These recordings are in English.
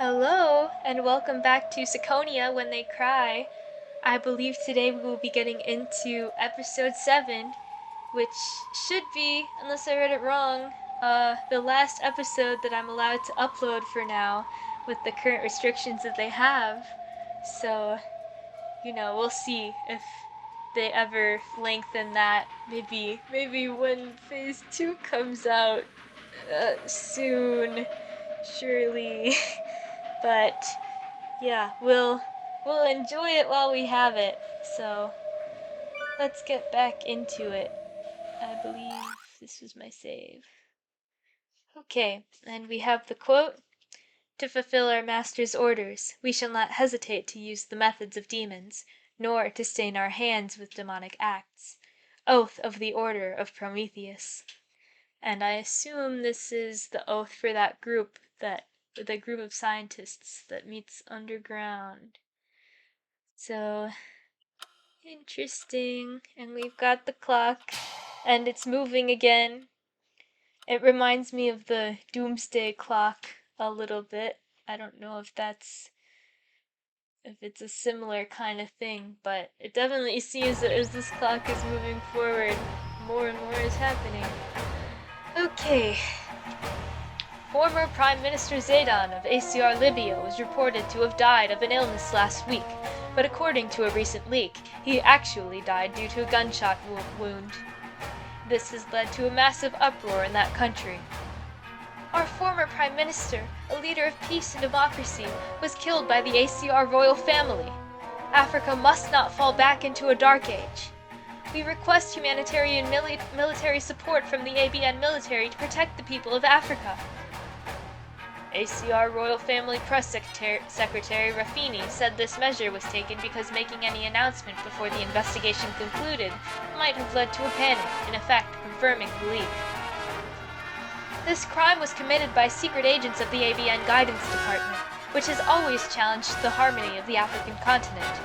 Hello, and welcome back to Ciconia When They Cry. I believe today we will be getting into episode 7, which should be, unless I read it wrong, the last episode that I'm allowed to upload for now, with the current restrictions that they have. So, we'll see if they ever lengthen that. Maybe when phase 2 comes out soon, surely. But yeah, we'll enjoy it while we have it. So let's get back into it. I believe this was my save. Okay, and we have the quote: "To fulfill our master's orders, we shall not hesitate to use the methods of demons, nor to stain our hands with demonic acts. Oath of the Order of Prometheus." And I assume this is the oath for that group the group of scientists that meets underground. So interesting. And we've got the clock, and it's moving again. It reminds me of the doomsday clock a little bit. I don't know if it's a similar kind of thing, but it definitely seems that as this clock is moving forward, more and more is happening. Okay. Former Prime Minister Zaidan of ACR Libya was reported to have died of an illness last week, but according to a recent leak, he actually died due to a gunshot wound. This has led to a massive uproar in that country. Our former Prime Minister, a leader of peace and democracy, was killed by the ACR royal family. Africa must not fall back into a dark age. We request humanitarian military support from the ABN military to protect the people of Africa. ACR Royal Family Press Secretary Rafini said this measure was taken because making any announcement before the investigation concluded might have led to a panic, in effect confirming the leak. This crime was committed by secret agents of the ABN Guidance Department, which has always challenged the harmony of the African continent.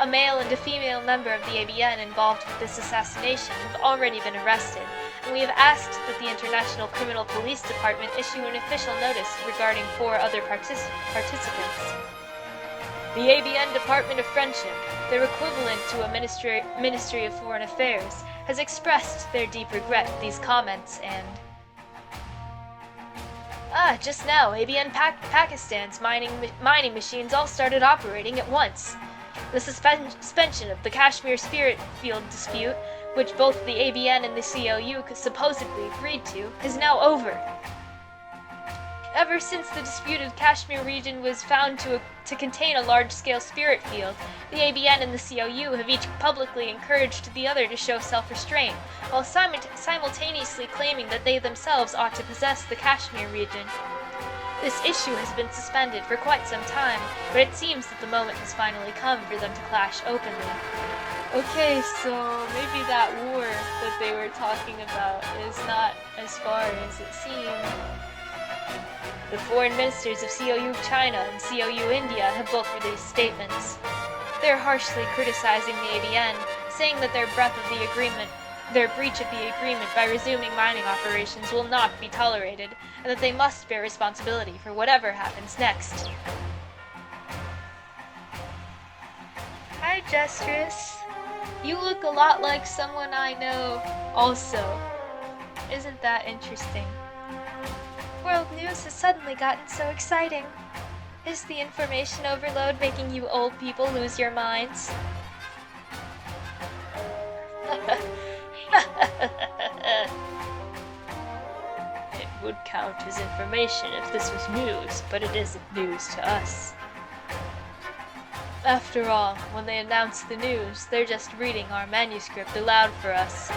A male and a female member of the ABN involved with this assassination have already been arrested, and we have asked that the International Criminal Police Department issue an official notice regarding 4 other participants. The ABN Department of Friendship, their equivalent to a Ministry of Foreign Affairs, has expressed their deep regret at these comments and... just now, ABN Pakistan's mining machines all started operating at once. The suspension of the Kashmir Spirit Field dispute, which both the ABN and the COU supposedly agreed to, is now over. Ever since the disputed Kashmir region was found to contain a large-scale spirit field, the ABN and the COU have each publicly encouraged the other to show self-restraint, while simultaneously claiming that they themselves ought to possess the Kashmir region. This issue has been suspended for quite some time, but it seems that the moment has finally come for them to clash openly. Okay, so maybe that war that they were talking about is not as far as it seemed. The foreign ministers of COU China and COU India have both released statements. They're harshly criticizing the ABN, saying that their breach of the agreement by resuming mining operations will not be tolerated, and that they must bear responsibility for whatever happens next. Hi, Jestress. You look a lot like someone I know also. Isn't that interesting? World news has suddenly gotten so exciting. Is the information overload making you old people lose your minds? It would count as information if this was news, but it isn't news to us. After all, when they announce the news, they're just reading our manuscript aloud for us.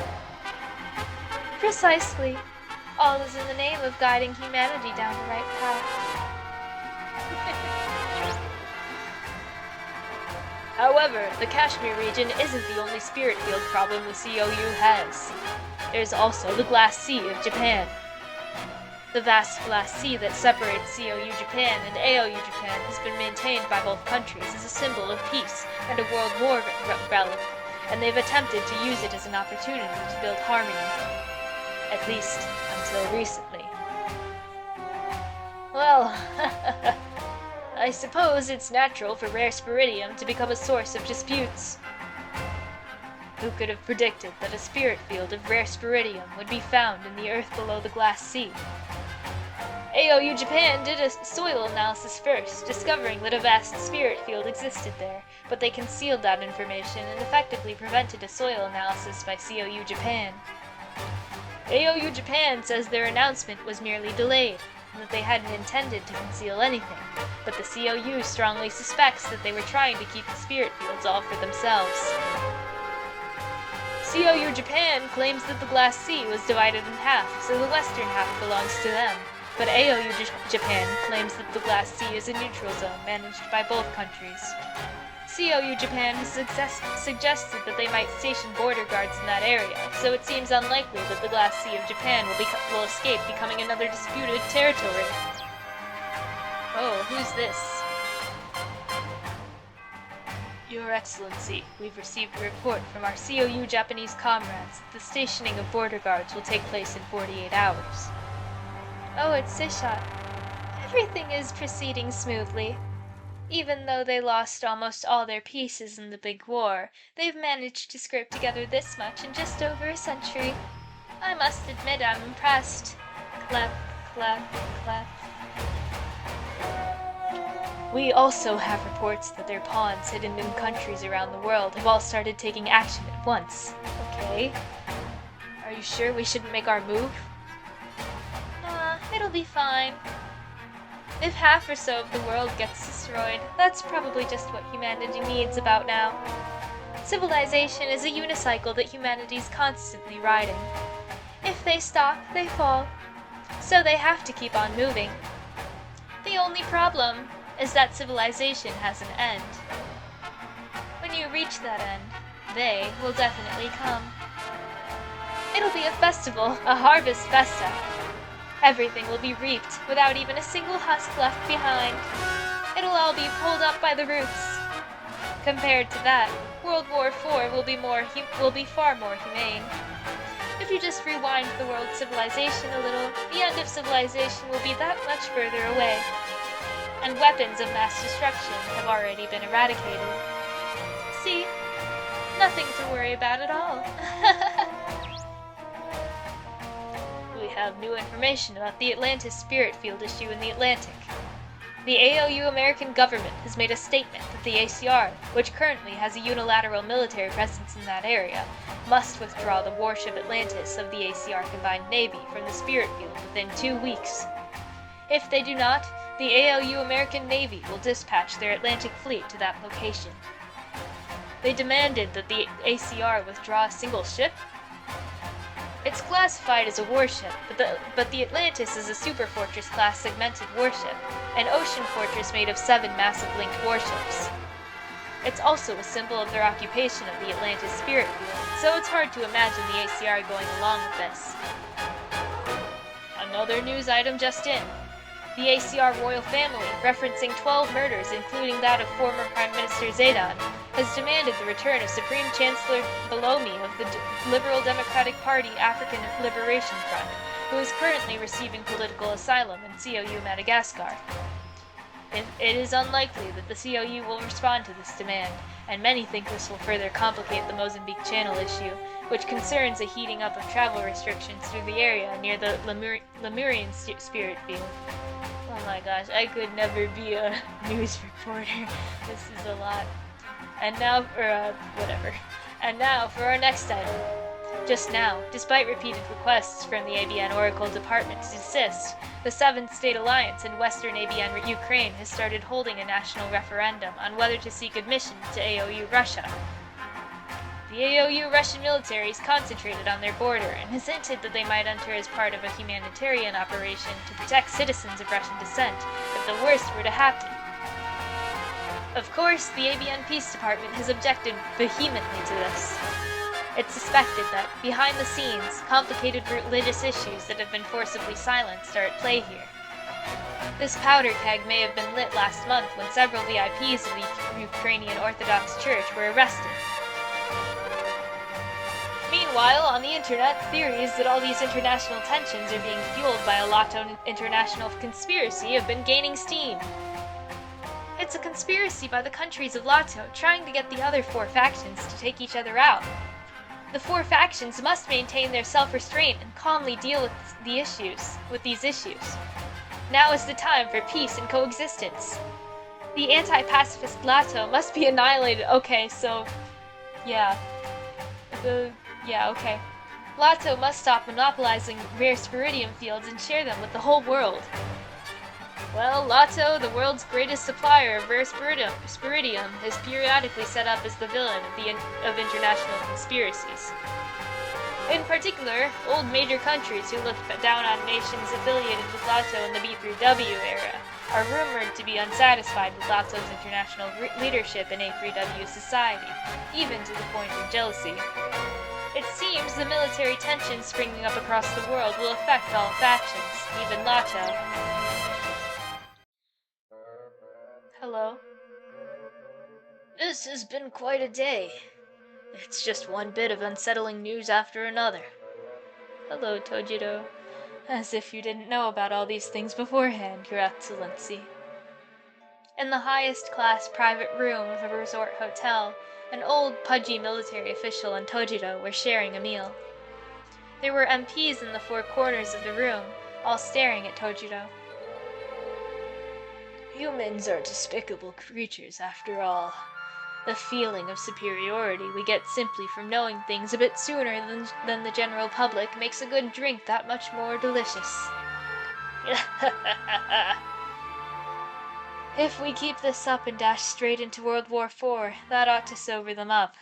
Precisely. All is in the name of guiding humanity down the right path. However, the Kashmir region isn't the only spirit field problem the COU has. There's also the Glass Sea of Japan. The vast glass sea that separates COU Japan and AOU Japan has been maintained by both countries as a symbol of peace and a World War relic, and they've attempted to use it as an opportunity to build harmony. At least, until recently. Well, I suppose it's natural for rare spiridium to become a source of disputes. Who could have predicted that a spirit field of rare spiridium would be found in the earth below the Glass Sea? AOU Japan did a soil analysis first, discovering that a vast spirit field existed there, but they concealed that information and effectively prevented a soil analysis by COU Japan. AOU Japan says their announcement was merely delayed, and that they hadn't intended to conceal anything, but the COU strongly suspects that they were trying to keep the spirit fields all for themselves. COU Japan claims that the Glass Sea was divided in half, so the western half belongs to them, but AOU Japan claims that the Glass Sea is a neutral zone managed by both countries. COU Japan has suggested that they might station border guards in that area, so it seems unlikely that the Glass Sea of Japan will escape becoming another disputed territory. Oh, who's this? Your Excellency, we've received a report from our COU Japanese comrades that the stationing of border guards will take place in 48 hours. Oh, it's Sisha. Everything is proceeding smoothly. Even though they lost almost all their pieces in the big war, they've managed to scrape together this much in just over a century. I must admit I'm impressed. Clap, clap, clap. We also have reports that their pawns hidden in countries around the world have all started taking action at once. Okay. Are you sure we shouldn't make our move? Nah, it'll be fine. If half or so of the world gets destroyed, that's probably just what humanity needs about now. Civilization is a unicycle that humanity's constantly riding. If they stop, they fall. So they have to keep on moving. The only problem is that civilization has an end. When you reach that end, they will definitely come. It'll be a festival, a harvest festa. Everything will be reaped without even a single husk left behind. It'll all be pulled up by the roots. Compared to that, World War IV will be far more humane. If you just rewind the world's civilization a little, the end of civilization will be that much further away. And weapons of mass destruction have already been eradicated. See? Nothing to worry about at all. We have new information about the Atlantis spirit field issue in the Atlantic. The AOU American government has made a statement that the ACR, which currently has a unilateral military presence in that area, must withdraw the warship Atlantis of the ACR Combined Navy from the spirit field within 2 weeks. If they do not, the AOU American Navy will dispatch their Atlantic fleet to that location. They demanded that the ACR withdraw a single ship. It's classified as a warship, but the Atlantis is a superfortress class segmented warship, an ocean fortress made of 7 massive linked warships. It's also a symbol of their occupation of the Atlantis spirit field, so it's hard to imagine the ACR going along with this. Another news item just in. The ACR royal family, referencing 12 murders including that of former Prime Minister Zaidan, has demanded the return of Supreme Chancellor Balomi of the Liberal Democratic Party African Liberation Front, who is currently receiving political asylum in COU Madagascar. It is unlikely that the COU will respond to this demand, and many think this will further complicate the Mozambique Channel issue, which concerns a heating up of travel restrictions through the area near the Lemurian spirit field. Oh my gosh, I could never be a news reporter. This is a lot. And now for our next item. Just now, despite repeated requests from the ABN Oracle Department to desist, the Seventh State Alliance in Western ABN Ukraine has started holding a national referendum on whether to seek admission to AOU Russia. The AOU Russian military is concentrated on their border and has hinted that they might enter as part of a humanitarian operation to protect citizens of Russian descent if the worst were to happen. Of course, the ABN Peace Department has objected vehemently to this. It's suspected that, behind the scenes, complicated religious issues that have been forcibly silenced are at play here. This powder keg may have been lit last month when several VIPs of the Ukrainian Orthodox Church were arrested. Meanwhile, on the internet, theories that all these international tensions are being fueled by a Lotto international conspiracy have been gaining steam. It's a conspiracy by the countries of Lato trying to get the other 4 factions to take each other out. The 4 factions must maintain their self-restraint and calmly deal with these issues. Now is the time for peace and coexistence. The anti-pacifist Lato must be annihilated. Okay, so yeah. Okay. Lato must stop monopolizing rare spiridium fields and share them with the whole world. Well, Lato, the world's greatest supplier of rare spiridium, is periodically set up as the villain of international conspiracies. In particular, old major countries who looked down on nations affiliated with Lato in the B3W era are rumored to be unsatisfied with Lato's international leadership in A3W society, even to the point of jealousy. It seems the military tensions springing up across the world will affect all factions, even Lato. Hello? This has been quite a day. It's just one bit of unsettling news after another. Hello, Tojiro. As if you didn't know about all these things beforehand, Your Excellency. In the highest class private room of a resort hotel, an old, pudgy military official and Tojiro were sharing a meal. There were MPs in the 4 corners of the room, all staring at Tojiro. Humans are despicable creatures, after all. The feeling of superiority we get simply from knowing things a bit sooner than the general public makes a good drink that much more delicious. If we keep this up and dash straight into World War IV, that ought to sober them up.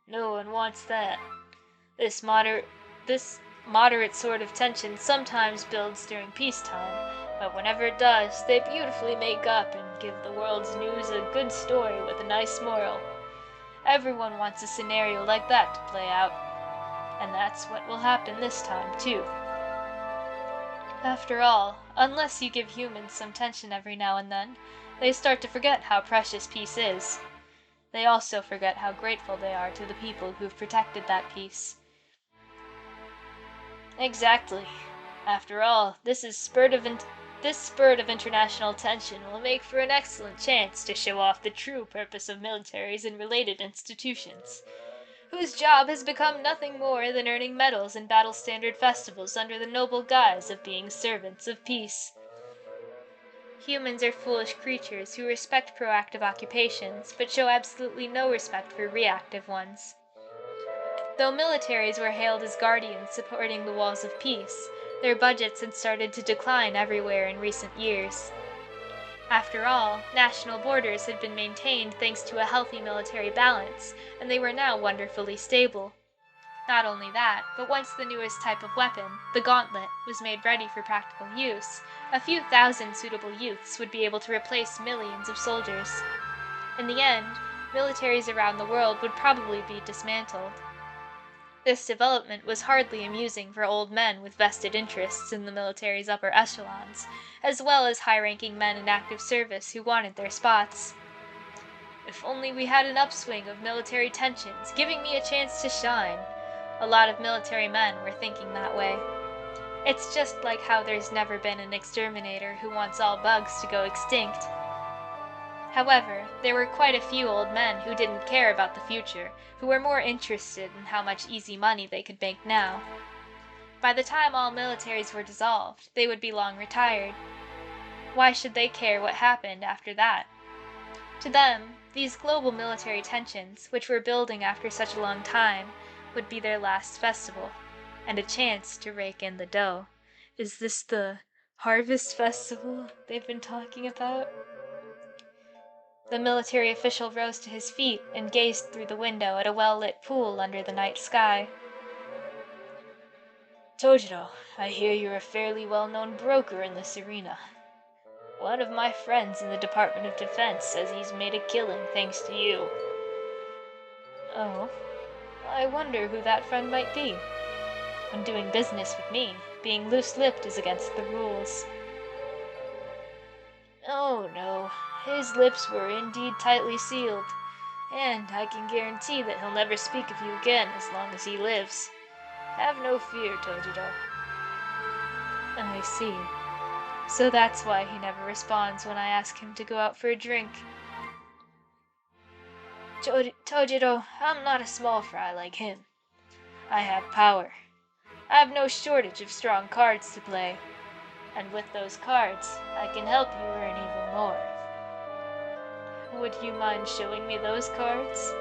No one wants that. This moderate sort of tension sometimes builds during peacetime, but whenever it does, they beautifully make up and give the world's news a good story with a nice moral. Everyone wants a scenario like that to play out, and that's what will happen this time, too. After all, unless you give humans some tension every now and then, they start to forget how precious peace is. They also forget how grateful they are to the people who've protected that peace. Exactly. After all, this spurt of international tension will make for an excellent chance to show off the true purpose of militaries and related institutions, whose job has become nothing more than earning medals in battle standard festivals under the noble guise of being servants of peace. Humans are foolish creatures who respect proactive occupations, but show absolutely no respect for reactive ones. Though militaries were hailed as guardians supporting the walls of peace, their budgets had started to decline everywhere in recent years. After all, national borders had been maintained thanks to a healthy military balance, and they were now wonderfully stable. Not only that, but once the newest type of weapon, the gauntlet, was made ready for practical use, a few thousand suitable youths would be able to replace millions of soldiers. In the end, militaries around the world would probably be dismantled. This development was hardly amusing for old men with vested interests in the military's upper echelons, as well as high-ranking men in active service who wanted their spots. If only we had an upswing of military tensions, giving me a chance to shine. A lot of military men were thinking that way. It's just like how there's never been an exterminator who wants all bugs to go extinct. However, there were quite a few old men who didn't care about the future, who were more interested in how much easy money they could make now. By the time all militaries were dissolved, they would be long retired. Why should they care what happened after that? To them, these global military tensions, which were building after such a long time, would be their last festival, and a chance to rake in the dough. Is this the harvest festival they've been talking about? The military official rose to his feet and gazed through the window at a well-lit pool under the night sky. Tojiro, I hear you're a fairly well-known broker in this arena. One of my friends in the Department of Defense says he's made a killing thanks to you. Oh, I wonder who that friend might be. When doing business with me, being loose-lipped is against the rules. Oh no, his lips were indeed tightly sealed, and I can guarantee that he'll never speak of you again as long as he lives. Have no fear, Tojiro. I see. So that's why he never responds when I ask him to go out for a drink. Tojiro, I'm not a small fry like him. I have power. I have no shortage of strong cards to play. And with those cards, I can help you earn even more. Would you mind showing me those cards?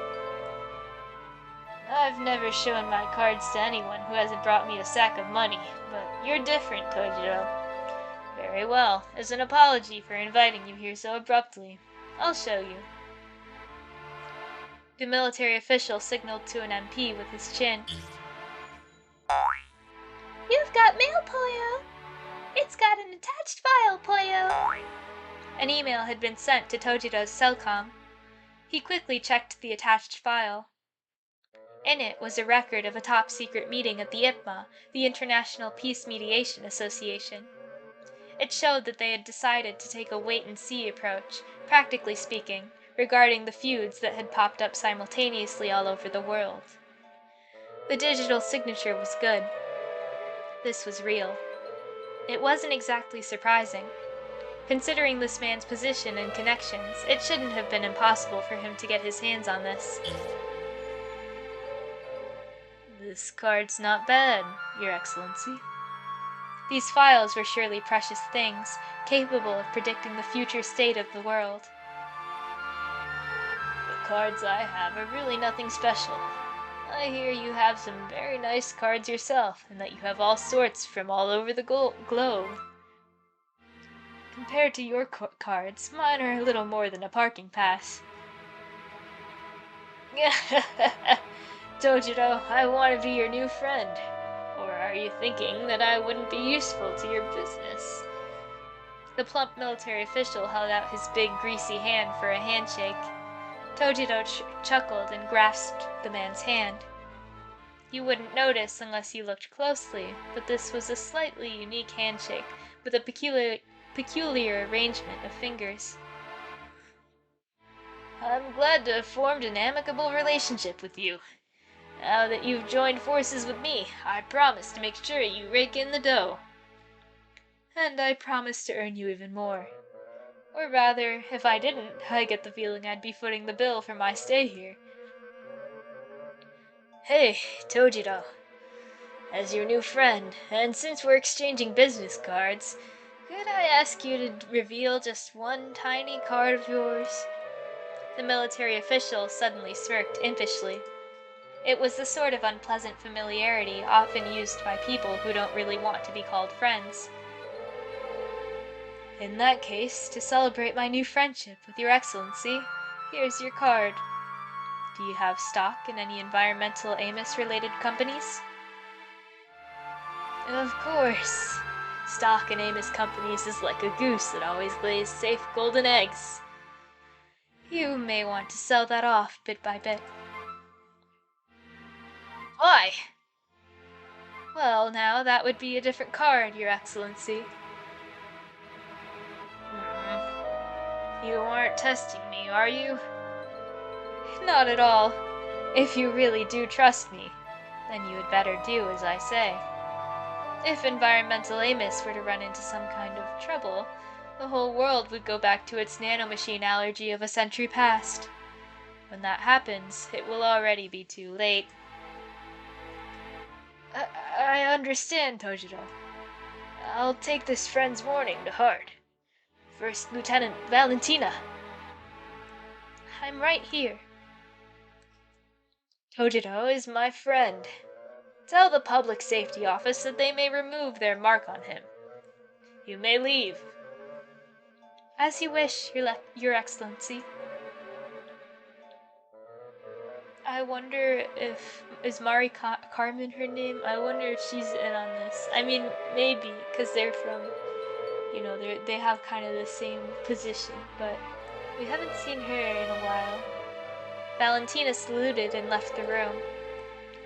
I've never shown my cards to anyone who hasn't brought me a sack of money, but you're different, Tojiro. Very well, as an apology for inviting you here so abruptly, I'll show you. The military official signaled to an MP with his chin. You've got mail, Poyo! It's got an attached file, Poyo! An email had been sent to Tojiro's cellcom. He quickly checked the attached file. In it was a record of a top-secret meeting at the IPMA, the International Peace Mediation Association. It showed that they had decided to take a wait-and-see approach, practically speaking, regarding the feuds that had popped up simultaneously all over the world. The digital signature was good. This was real. It wasn't exactly surprising. Considering this man's position and connections, it shouldn't have been impossible for him to get his hands on this. This card's not bad, Your Excellency. These files were surely precious things, capable of predicting the future state of the world. The cards I have are really nothing special. I hear you have some very nice cards yourself, and that you have all sorts from all over the globe. Compared to your cards, mine are a little more than a parking pass. Tojiro, I want to be your new friend. Or are you thinking that I wouldn't be useful to your business? The plump military official held out his big, greasy hand for a handshake. Tojiro chuckled and grasped the man's hand. You wouldn't notice unless you looked closely, but this was a slightly unique handshake with a peculiar arrangement of fingers. I'm glad to have formed an amicable relationship with you. Now that you've joined forces with me, I promise to make sure you rake in the dough. And I promise to earn you even more. Or rather, if I didn't, I get the feeling I'd be footing the bill for my stay here. Hey, Tojiro. As your new friend, and since we're exchanging business cards, could I ask you to reveal just one tiny card of yours? The military official suddenly smirked impishly. It was the sort of unpleasant familiarity often used by people who don't really want to be called friends. In that case, to celebrate my new friendship with Your Excellency, here's your card. Do you have stock in any environmental Amos-related companies? Of course. Stock in Amos companies is like a goose that always lays safe golden eggs. You may want to sell that off bit by bit. Why? Well, now, that would be a different card, Your Excellency. You aren't testing me, are you? Not at all. If you really do trust me, then you had better do as I say. If environmental Amos were to run into some kind of trouble, the whole world would go back to its nanomachine allergy of a century past. When that happens, it will already be too late. I understand, Tojiro. I'll take this friend's warning to heart. First Lieutenant Valentina. I'm right here. Tojiro is my friend. Tell the Public Safety Office that they may remove their mark on him. You may leave. As you wish, Your Excellency. I wonder if... Is Mari Carmen her name? I wonder if she's in on this. I mean, maybe, because they're from... You know, they have kind of the same position, but we haven't seen her in a while. Valentina saluted and left the room.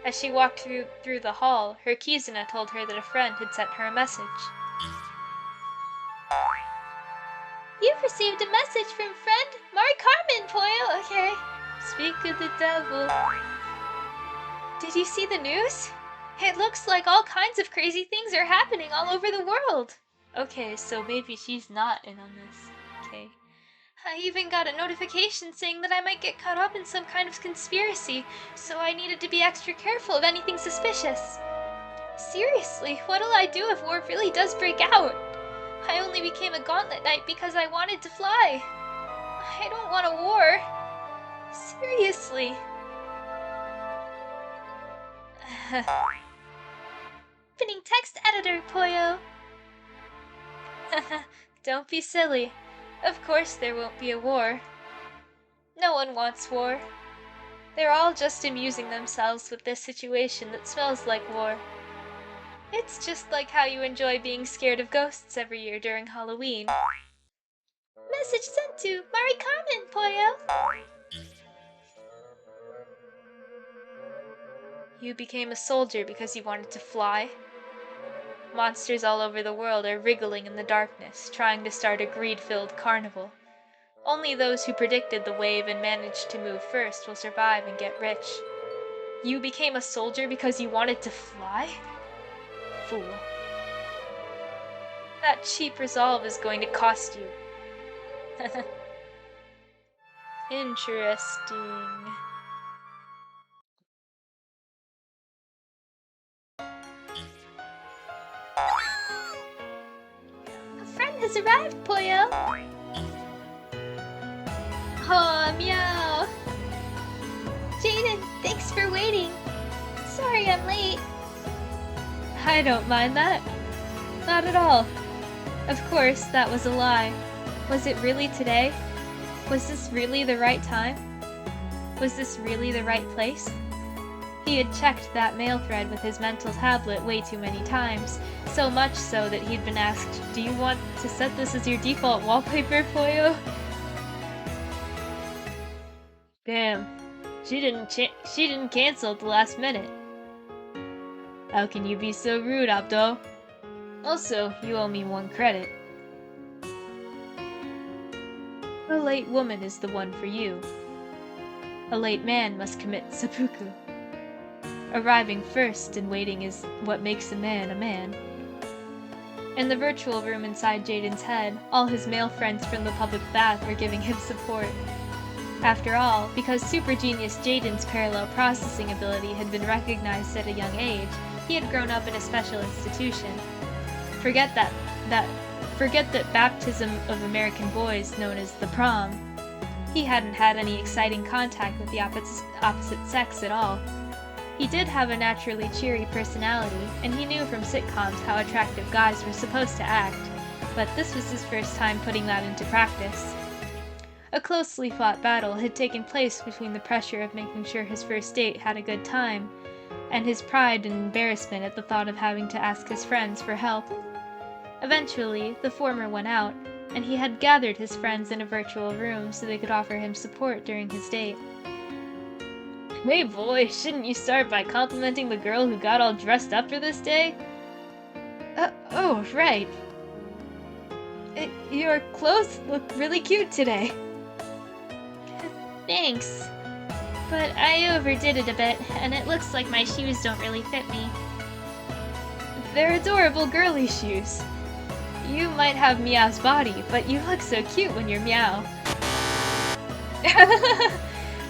As she walked through the hall, her Kizuna told her that a friend had sent her a message. You've received a message from friend Mari Carmen, Poyo. Okay. Speak of the devil. Did you see the news? It looks like all kinds of crazy things are happening all over the world. Okay, so maybe she's not in on this. Okay. I even got a notification saying that I might get caught up in some kind of conspiracy, so I needed to be extra careful of anything suspicious. Seriously, what'll I do if war really does break out? I only became a gauntlet knight because I wanted to fly. I don't want a war. Seriously. Opening text editor, Poyo. Don't be silly. Of course there won't be a war. No one wants war. They're all just amusing themselves with this situation that smells like war. It's just like how you enjoy being scared of ghosts every year during Halloween. Message sent to Mari Carmen, Poyo! You became a soldier because you wanted to fly? Monsters all over the world are wriggling in the darkness, trying to start a greed-filled carnival. Only those who predicted the wave and managed to move first will survive and get rich. You became a soldier because you wanted to fly? Fool. That cheap resolve is going to cost you. Interesting. A friend has arrived, Poyo! Aw, meow! Jaden, thanks for waiting. Sorry I'm late. I don't mind that. Not at all. Of course, that was a lie. Was it really today? Was this really the right time? Was this really the right place? He had checked that mail thread with his mental tablet way too many times, so much so that he'd been asked, "Do you want to set this as your default wallpaper, Poyo?" Damn, she didn't cancel at the last minute. How can you be so rude, Abdo? Also, you owe me one credit. A late woman is the one for you. A late man must commit seppuku. Arriving first and waiting is what makes a man a man. In the virtual room inside Jaden's head, all his male friends from the public bath were giving him support. After all, because super genius Jaden's parallel processing ability had been recognized at a young age, he had grown up in a special institution. Forget that baptism of American boys known as the prom. He hadn't had any exciting contact with the opposite sex at all. He did have a naturally cheery personality, and he knew from sitcoms how attractive guys were supposed to act, but this was his first time putting that into practice. A closely fought battle had taken place between the pressure of making sure his first date had a good time, and his pride and embarrassment at the thought of having to ask his friends for help. Eventually, the former went out, and he had gathered his friends in a virtual room so they could offer him support during his date. Hey boy, shouldn't you start by complimenting the girl who got all dressed up for this day? Oh, right. Your clothes look really cute today. Thanks. But I overdid it a bit, and it looks like my shoes don't really fit me. They're adorable girly shoes. You might have Meow's body, but you look so cute when you're Meow.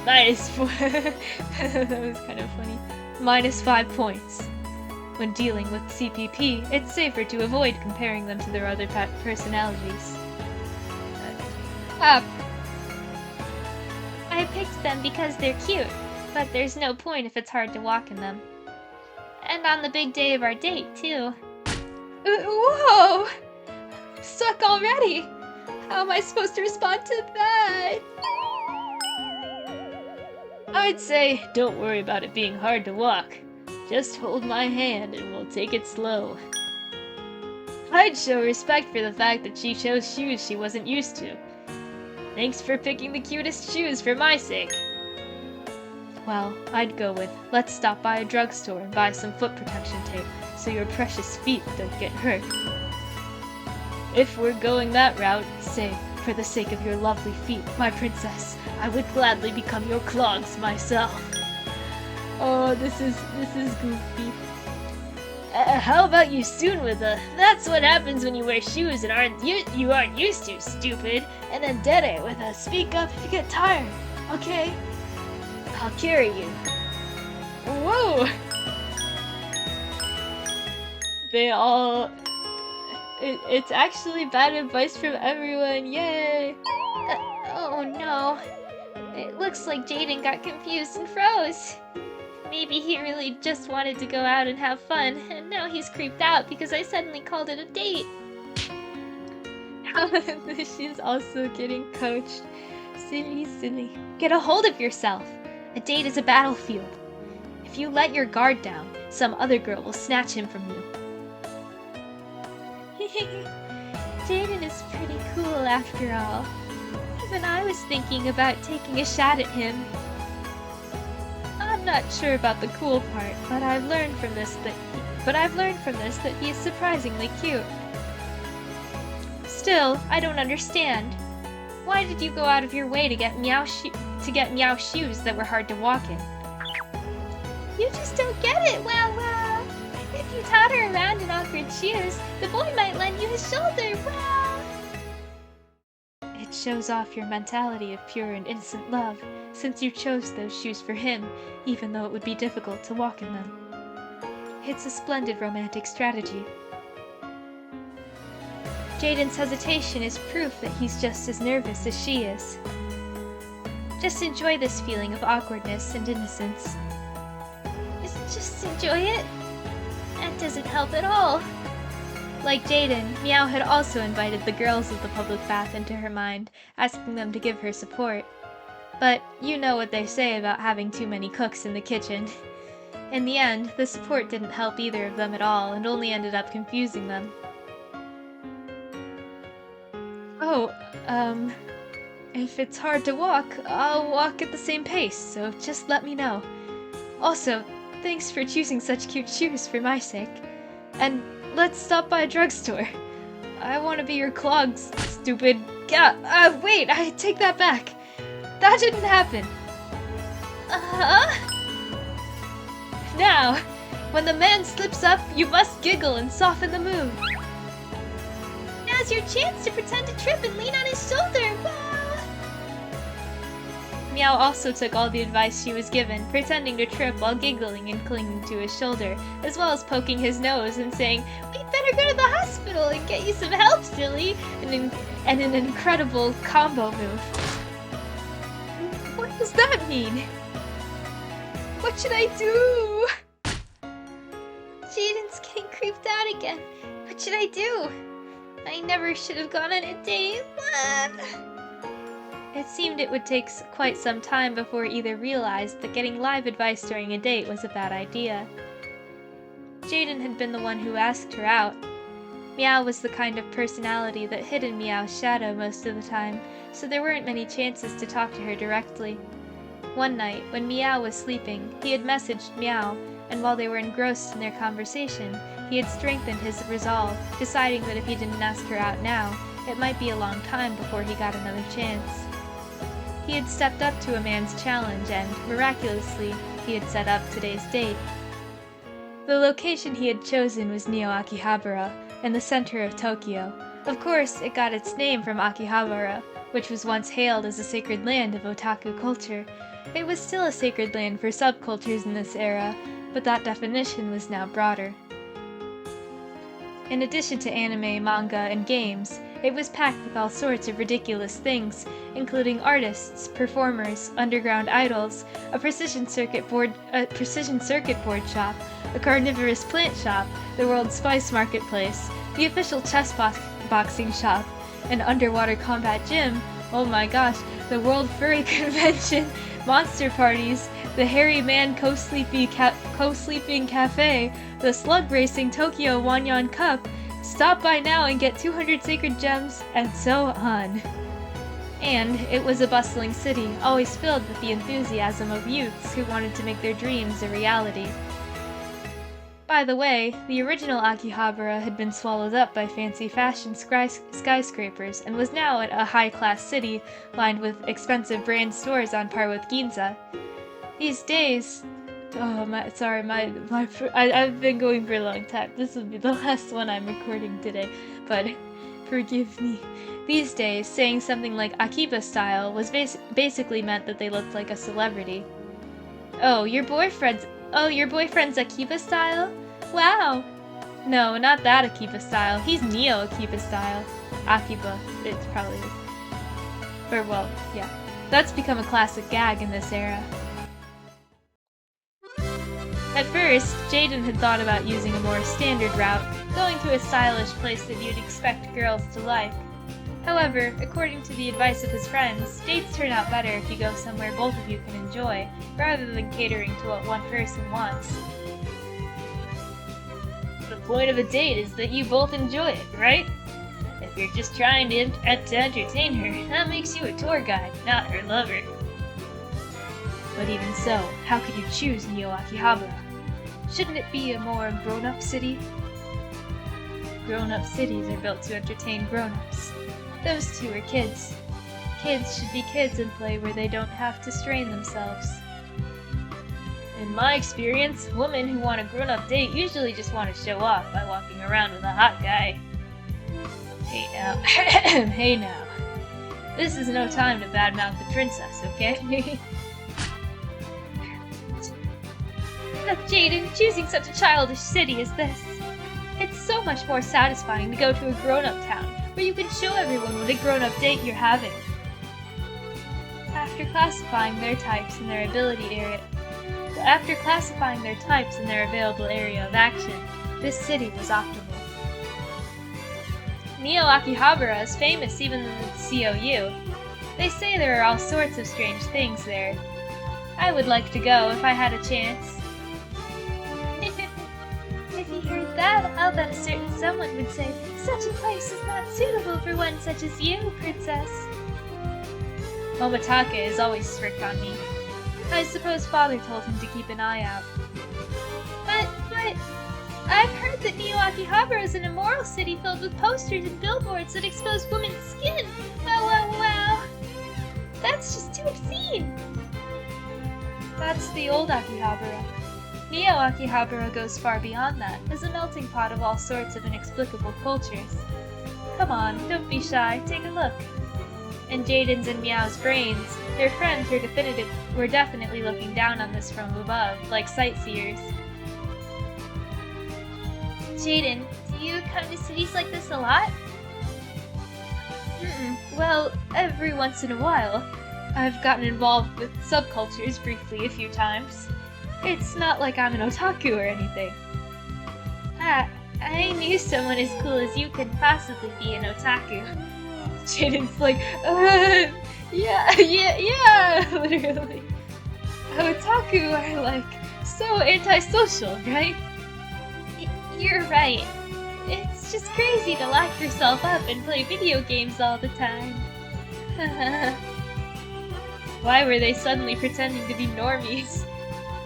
Minus 4. That was kind of funny. Minus 5 points. When dealing with CPP, it's safer to avoid comparing them to their other personalities. I picked them because they're cute, but there's no point if it's hard to walk in them. And on the big day of our date, too. Whoa! Stuck already! How am I supposed to respond to that? I'd say, don't worry about it being hard to walk. Just hold my hand and we'll take it slow. I'd show respect for the fact that she chose shoes she wasn't used to. Thanks for picking the cutest shoes for my sake. Well, I'd go with, let's stop by a drugstore and buy some foot protection tape so your precious feet don't get hurt. If we're going that route, say, for the sake of your lovely feet, my princess, I would gladly become your clogs myself. Oh, this is goofy. How about you soon with a "That's what happens when you wear shoes and you aren't used to, stupid," and then dere with a "Speak up if you get tired, okay? I'll carry you." Whoa! They all... It's actually bad advice from everyone, yay! Oh no. It looks like Jaden got confused and froze. Maybe he really just wanted to go out and have fun, and now he's creeped out because I suddenly called it a date. She's also getting coached. Silly, silly. Get a hold of yourself. A date is a battlefield. If you let your guard down, some other girl will snatch him from you. Jaden is pretty cool after all. Even I was thinking about taking a shot at him. I'm not sure about the cool part, but I've learned from this that he is surprisingly cute. Still, I don't understand. Why did you go out of your way to get Meow shoes that were hard to walk in? You just don't get it, Wow. If you taught her around in awkward shoes, the boy might lend you his shoulder, Wow. It shows off your mentality of pure and innocent love, since you chose those shoes for him, even though it would be difficult to walk in them. It's a splendid romantic strategy. Jaden's hesitation is proof that he's just as nervous as she is. Just enjoy this feeling of awkwardness and innocence. Just enjoy it? That doesn't help at all. Like Jaden, Meow had also invited the girls of the public bath into her mind, asking them to give her support. But you know what they say about having too many cooks in the kitchen. In the end, the support didn't help either of them at all and only ended up confusing them. Oh, if it's hard to walk, I'll walk at the same pace, so just let me know. Also, thanks for choosing such cute shoes for my sake. And let's stop by a drugstore. I want to be your clogs, stupid... wait, I take that back. That didn't happen. Now, when the man slips up, you must giggle and soften the mood. Now's your chance to pretend to trip and lean on his shoulder, wow! Meow also took all the advice she was given, pretending to trip while giggling and clinging to his shoulder, as well as poking his nose and saying, "We'd better go to the hospital and get you some help, silly," and an incredible combo move. What does that mean? What should I do? Jaden's getting creeped out again. What should I do? I never should have gone on a date. It seemed it would take quite some time before either realized that getting live advice during a date was a bad idea. Jaden had been the one who asked her out. Meow was the kind of personality that hid in Meow's shadow most of the time, so there weren't many chances to talk to her directly. One night, when Meow was sleeping, he had messaged Meow, and while they were engrossed in their conversation, he had strengthened his resolve, deciding that if he didn't ask her out now, it might be a long time before he got another chance. He had stepped up to a man's challenge and, miraculously, he had set up today's date. The location he had chosen was Neo-Akihabara, in the center of Tokyo. Of course, it got its name from Akihabara, which was once hailed as a sacred land of otaku culture. It was still a sacred land for subcultures in this era, but that definition was now broader. In addition to anime, manga, and games, it was packed with all sorts of ridiculous things, including artists, performers, underground idols, a precision circuit board shop, a carnivorous plant shop, the world's spice marketplace, the official chess boxing shop, an underwater combat gym, oh my gosh, the World Furry Convention, monster parties, the hairy man co-sleeping cafe, the slug racing Tokyo Wanyan Cup, stop by now and get 200 sacred gems, and so on. And it was a bustling city, always filled with the enthusiasm of youths who wanted to make their dreams a reality. By the way, the original Akihabara had been swallowed up by fancy fashion skyscrapers and was now a high-class city lined with expensive brand stores on par with Ginza. These days, Oh, I've been going for a long time. This will be the last one I'm recording today, but forgive me. These days, saying something like Akiba style was basically meant that they looked like a celebrity. Oh, your boyfriend's Akiba style? Wow. No, not that Akiba style. He's Neo Akiba style. Akiba, it's probably. Or well, yeah. That's become a classic gag in this era. At first, Jaden had thought about using a more standard route, going to a stylish place that you'd expect girls to like. However, according to the advice of his friends, dates turn out better if you go somewhere both of you can enjoy, rather than catering to what one person wants. The point of a date is that you both enjoy it, right? If you're just trying to entertain her, that makes you a tour guide, not her lover. But even so, how could you choose Neo Akihabara? Shouldn't it be a more grown-up city? Grown-up cities are built to entertain grown-ups. Those two are kids. Kids should be kids and play where they don't have to strain themselves. In my experience, women who want a grown-up date usually just want to show off by walking around with a hot guy. Hey now. Hey now. This is no time to badmouth the princess, okay? Look, Jaden, choosing such a childish city as this. It's so much more satisfying to go to a grown-up town, where you can show everyone what a grown-up date you're having. After classifying their types and their available area of action, this city was optimal. Neo Akihabara is famous even in the COU. They say there are all sorts of strange things there. I would like to go if I had a chance. If you heard that, I'll bet a certain someone would say, such a place is not suitable for one such as you, princess. Momotage is always strict on me. I suppose father told him to keep an eye out. But, I've heard that Neo Akihabara is an immoral city filled with posters and billboards that expose women's skin. Wow. That's just too obscene. That's the old Akihabara. Neo Akihabara goes far beyond that, as a melting pot of all sorts of inexplicable cultures. Come on, don't be shy, take a look. In Jaden's and Meow's brains, their friends were definitely looking down on this from above, like sightseers. Jaden, do you come to cities like this a lot? Well, every once in a while. I've gotten involved with subcultures briefly a few times. It's not like I'm an otaku or anything. I knew someone as cool as you could possibly be an otaku. Jaden's like, yeah, literally. Otaku are like so antisocial, right? You're right. It's just crazy to lock yourself up and play video games all the time. Why were they suddenly pretending to be normies?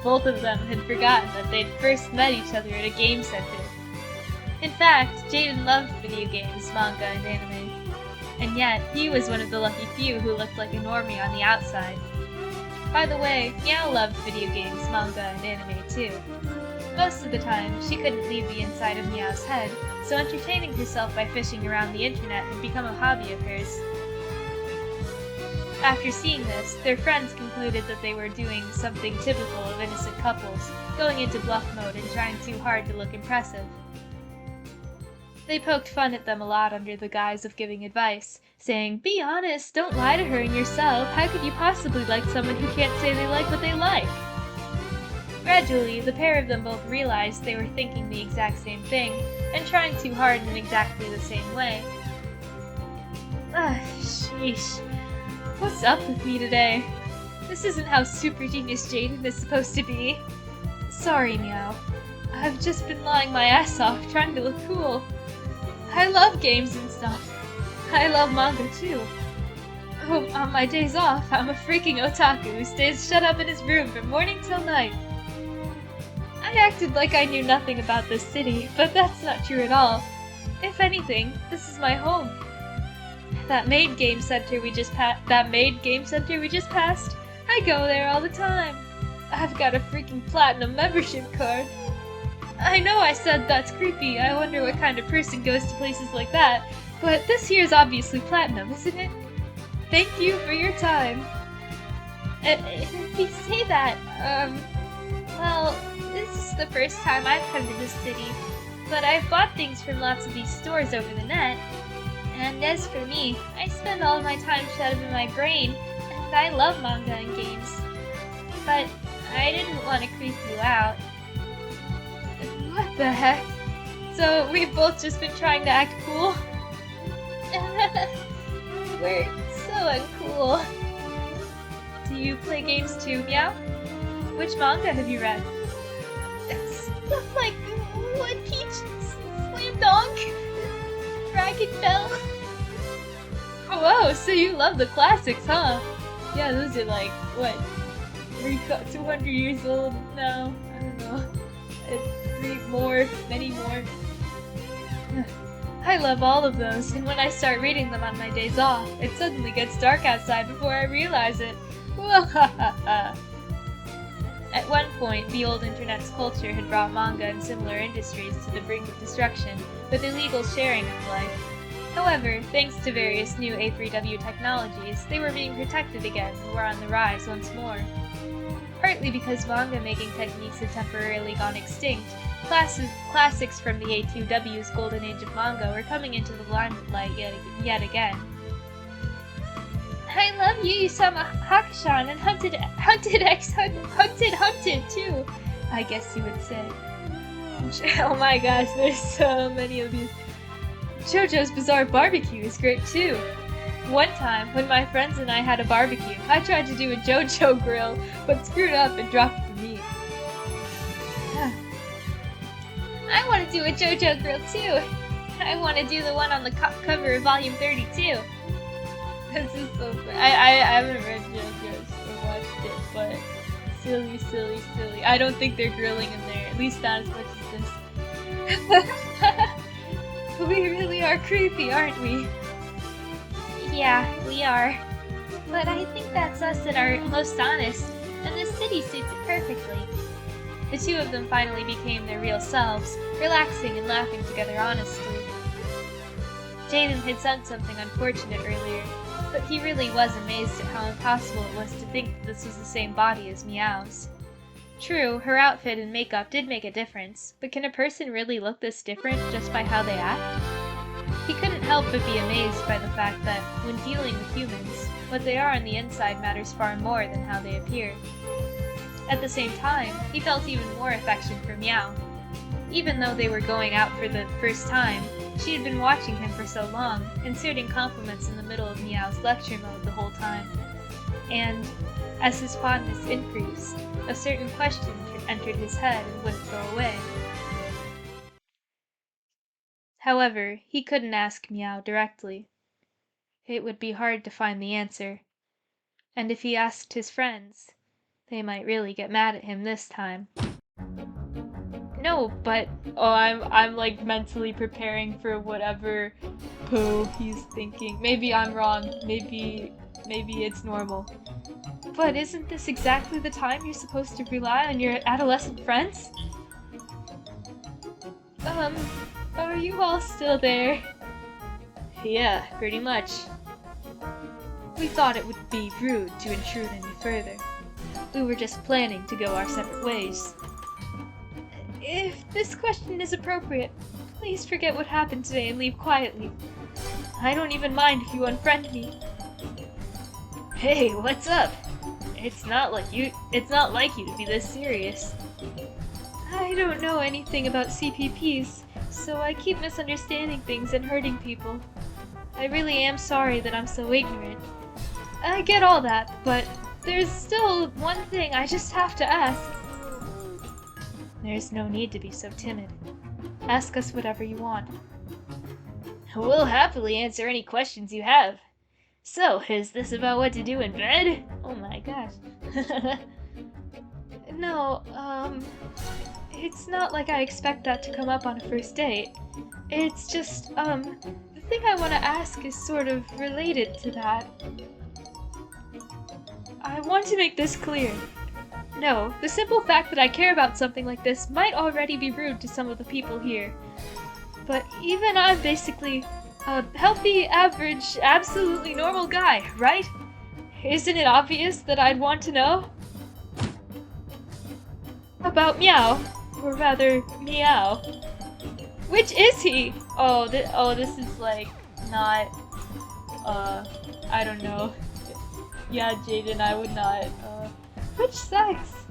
Both of them had forgotten that they'd first met each other at a game center. In fact, Jaden loved video games, manga, and anime. And yet, he was one of the lucky few who looked like a normie on the outside. By the way, Meow loved video games, manga, and anime too. Most of the time, she couldn't leave the inside of Meow's head, so entertaining herself by fishing around the internet had become a hobby of hers. After seeing this, their friends concluded that they were doing something typical of innocent couples, going into bluff mode and trying too hard to look impressive. They poked fun at them a lot under the guise of giving advice, saying, "Be honest, don't lie to her and yourself. How could you possibly like someone who can't say they like what they like?" Gradually, the pair of them both realized they were thinking the exact same thing, and trying too hard in exactly the same way. Sheesh. What's up with me today? This isn't how Super Genius Jaden is supposed to be. Sorry, Meow. I've just been lying my ass off trying to look cool. I love games and stuff. I love manga too. Oh, on my days off, I'm a freaking otaku who stays shut up in his room from morning till night. I acted like I knew nothing about this city, but that's not true at all. If anything, this is my home. That maid game center we just passed, I go there all the time. I've got a freaking platinum membership card. I know I said that's creepy. I wonder what kind of person goes to places like that. But this here's obviously platinum, isn't it? Thank you for your time. If you say that, well, this is the first time I've come to this city, but I've bought things from lots of these stores over the net. And as for me, I spend all my time shut up in my brain, and I love manga and games. But I didn't want to creep you out. What the heck? So we've both just been trying to act cool? We're so uncool. Do you play games too, Meow? Which manga have you read? Stuff like One Piece, Slam Dunk, Dragon Bell. Whoa, so you love the classics, huh? Yeah, those are like, what, 200 years old now? I don't know. Many more. I love all of those, and when I start reading them on my days off, it suddenly gets dark outside before I realize it. At one point, the old internet's culture had brought manga and similar industries to the brink of destruction, with illegal sharing of life. However, thanks to various new A3W technologies, they were being protected again and were on the rise once more. Partly because manga making techniques had temporarily gone extinct, classics from the A2W's golden age of manga were coming into the limelight yet again. I love Yu Yu Sama Hakushan and Hunted X Hunted too, I guess you would say. Oh my gosh, there's so many of these. JoJo's Bizarre Barbecue is great too. One time, when my friends and I had a barbecue, I tried to do a JoJo grill, but screwed up and dropped the meat. I want to do a JoJo grill too. I want to do the one on the cover of Volume 32. This is so funny. I haven't read JoJo or watched it, but silly. I don't think they're grilling in there, at least not as much as this. We really are creepy, aren't we? Yeah, we are. But I think that's us at our most honest, and this city suits it perfectly. The two of them finally became their real selves, relaxing and laughing together honestly. Jaden had said something unfortunate earlier, but he really was amazed at how impossible it was to think that this was the same body as Meow's. True, her outfit and makeup did make a difference, but can a person really look this different just by how they act? He couldn't help but be amazed by the fact that, when dealing with humans, what they are on the inside matters far more than how they appear. At the same time, he felt even more affection for Meow. Even though they were going out for the first time, she had been watching him for so long, inserting compliments in the middle of Meow's lecture mode the whole time. And, as his fondness increased, a certain question entered his head and wouldn't go away. However, he couldn't ask Meow directly. It would be hard to find the answer. And if he asked his friends, they might really get mad at him this time. No, but I'm like mentally preparing for whatever poo he's thinking. Maybe I'm wrong. Maybe it's normal. But isn't this exactly the time you're supposed to rely on your adolescent friends? Are you all still there? Yeah, pretty much. We thought it would be rude to intrude any further. We were just planning to go our separate ways. If this question is appropriate, please forget what happened today and leave quietly. I don't even mind if you unfriend me. Hey, what's up? It's not like you to be this serious. I don't know anything about CPPs, so I keep misunderstanding things and hurting people. I really am sorry that I'm so ignorant. I get all that, but there's still one thing I just have to ask. There's no need to be so timid. Ask us whatever you want. We'll happily answer any questions you have. So, is this about what to do in bed? Oh my gosh. No, it's not like I expect that to come up on a first date. It's just, the thing I want to ask is sort of related to that. I want to make this clear. No, the simple fact that I care about something like this might already be rude to some of the people here. But even I'm basically a healthy, average, absolutely normal guy, right? Isn't it obvious that I'd want to know? About Meow. Or rather, Meow. Which is he? Oh, this is like, not, I don't know. Yeah, Jaden, I would not, which sex?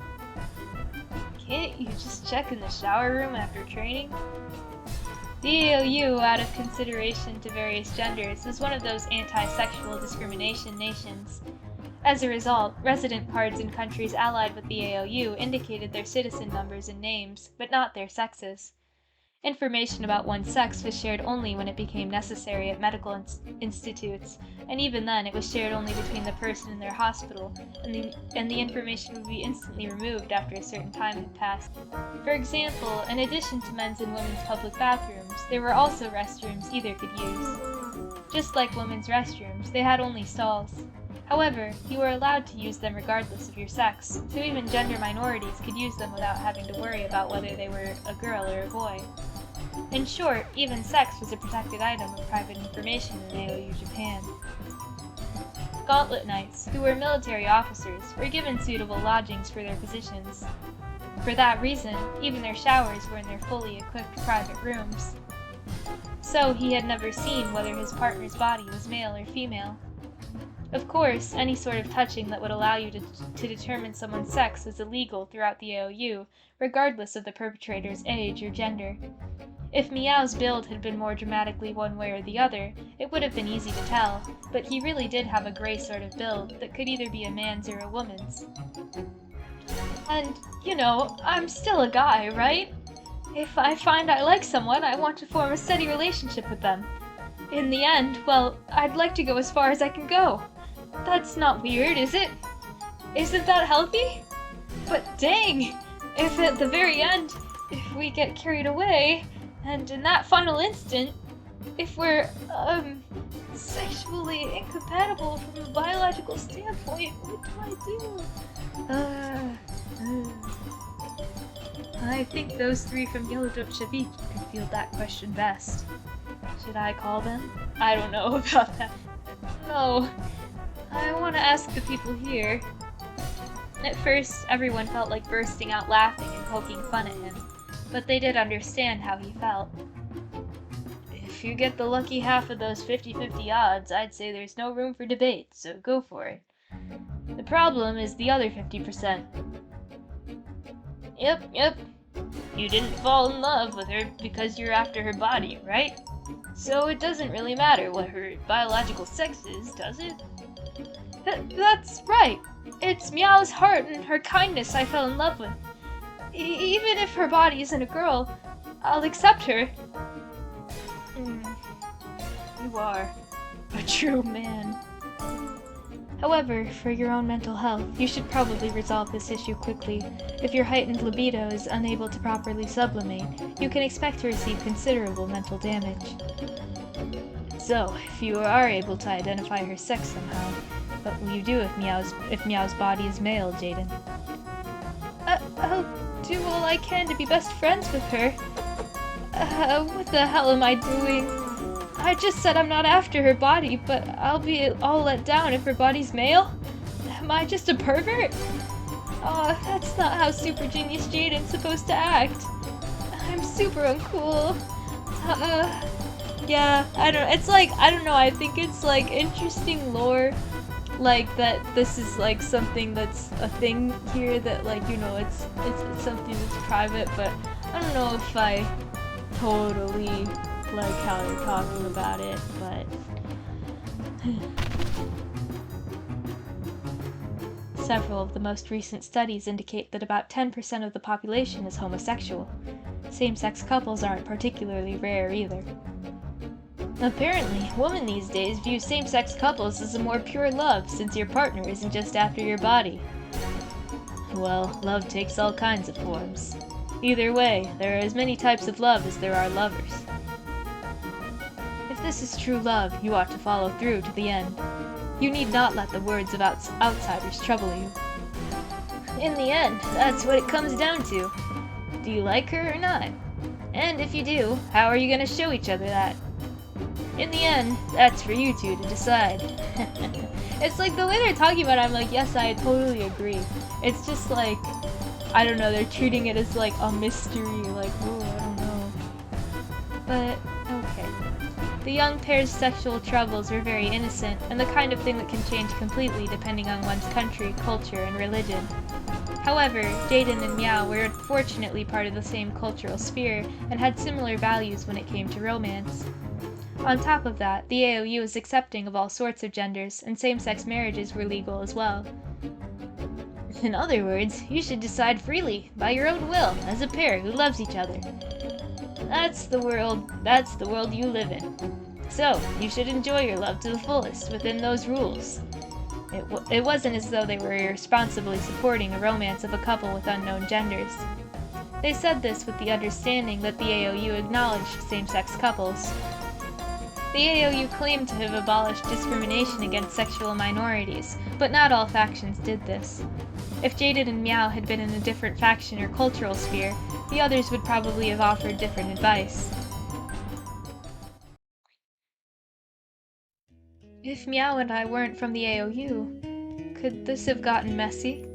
Can't you just check in the shower room after training? The AOU, out of consideration to various genders, was one of those anti-sexual discrimination nations. As a result, resident cards in countries allied with the AOU indicated their citizen numbers and names, but not their sexes. Information about one's sex was shared only when it became necessary at medical institutes, and even then it was shared only between the person and their hospital, and the information would be instantly removed after a certain time had passed. For example, in addition to men's and women's public bathrooms, there were also restrooms either could use. Just like women's restrooms, they had only stalls. However, you were allowed to use them regardless of your sex, so even gender minorities could use them without having to worry about whether they were a girl or a boy. In short, even sex was a protected item of private information in AOU Japan. Gauntlet Knights, who were military officers, were given suitable lodgings for their positions. For that reason, even their showers were in their fully equipped private rooms. So he had never seen whether his partner's body was male or female. Of course, any sort of touching that would allow you to determine someone's sex was illegal throughout the AOU, regardless of the perpetrator's age or gender. If Meow's build had been more dramatically one way or the other, it would have been easy to tell, but he really did have a gray sort of build that could either be a man's or a woman's. And, you know, I'm still a guy, right? If I find I like someone, I want to form a steady relationship with them. In the end, well, I'd like to go as far as I can go. That's not weird, is it? Isn't that healthy? But dang! If at the very end, if we get carried away, and in that final instant, if we're, sexually incompatible from a biological standpoint, what do I do? I think those three from Yellow-Dot-Shavik could field that question best. Should I call them? I don't know about that. No. I want to ask the people here. At first, everyone felt like bursting out laughing and poking fun at him, but they did understand how he felt. If you get the lucky half of those 50-50 odds, I'd say there's no room for debate, so go for it. The problem is the other 50%. Yep. You didn't fall in love with her because you're after her body, right? So it doesn't really matter what her biological sex is, does it? That's right. It's Meow's heart and her kindness I fell in love with. Even if her body isn't a girl, I'll accept her. You are a true man. However, for your own mental health, you should probably resolve this issue quickly. If your heightened libido is unable to properly sublimate, you can expect to receive considerable mental damage. So, if you are able to identify her sex somehow, what will you do if Meow's body is male, Jaden? I'll do all I can to be best friends with her. What the hell am I doing? I just said I'm not after her body, but I'll be all let down if her body's male? Am I just a pervert? That's not how Super Genius Jaden's supposed to act. I'm super uncool. Yeah, I don't know, I think it's like interesting lore, like that this is like something that's a thing here that like, you know, it's something that's private, but I don't know if I totally like how they're talking about it, but several of the most recent studies indicate that about 10% of the population is homosexual. Same-sex couples aren't particularly rare either. Apparently, women these days view same-sex couples as a more pure love, since your partner isn't just after your body. Well, love takes all kinds of forms. Either way, there are as many types of love as there are lovers. If this is true love, you ought to follow through to the end. You need not let the words of outsiders trouble you. In the end, that's what it comes down to. Do you like her or not? And if you do, how are you gonna show each other that? In the end, that's for you two to decide. It's like the way they're talking about it, I'm like, yes, I totally agree. It's just like, I don't know, they're treating it as like a mystery, like, oh, I don't know. But, okay. The young pair's sexual troubles were very innocent, and the kind of thing that can change completely depending on one's country, culture, and religion. However, Jaden and Meow were unfortunately part of the same cultural sphere and had similar values when it came to romance. On top of that, the AOU is accepting of all sorts of genders, and same-sex marriages were legal as well. In other words, you should decide freely, by your own will, as a pair who loves each other. That's the world you live in. So, you should enjoy your love to the fullest within those rules. It wasn't as though they were irresponsibly supporting a romance of a couple with unknown genders. They said this with the understanding that the AOU acknowledged same-sex couples. The AOU claimed to have abolished discrimination against sexual minorities, but not all factions did this. If Jaden and Meow had been in a different faction or cultural sphere, the others would probably have offered different advice. If Meow and I weren't from the AOU, could this have gotten messy?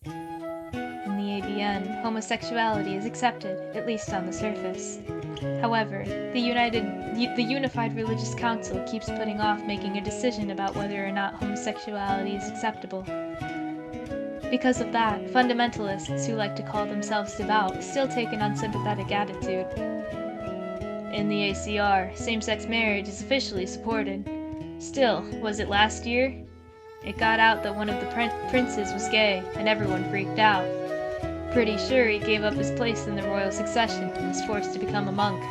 In the ABN, homosexuality is accepted, at least on the surface. However, the Unified Religious Council keeps putting off making a decision about whether or not homosexuality is acceptable. Because of that, fundamentalists who like to call themselves devout still take an unsympathetic attitude. In the ACR, same-sex marriage is officially supported. Still, was it last year? It got out that one of the princes was gay, and everyone freaked out. Pretty sure he gave up his place in the royal succession and was forced to become a monk.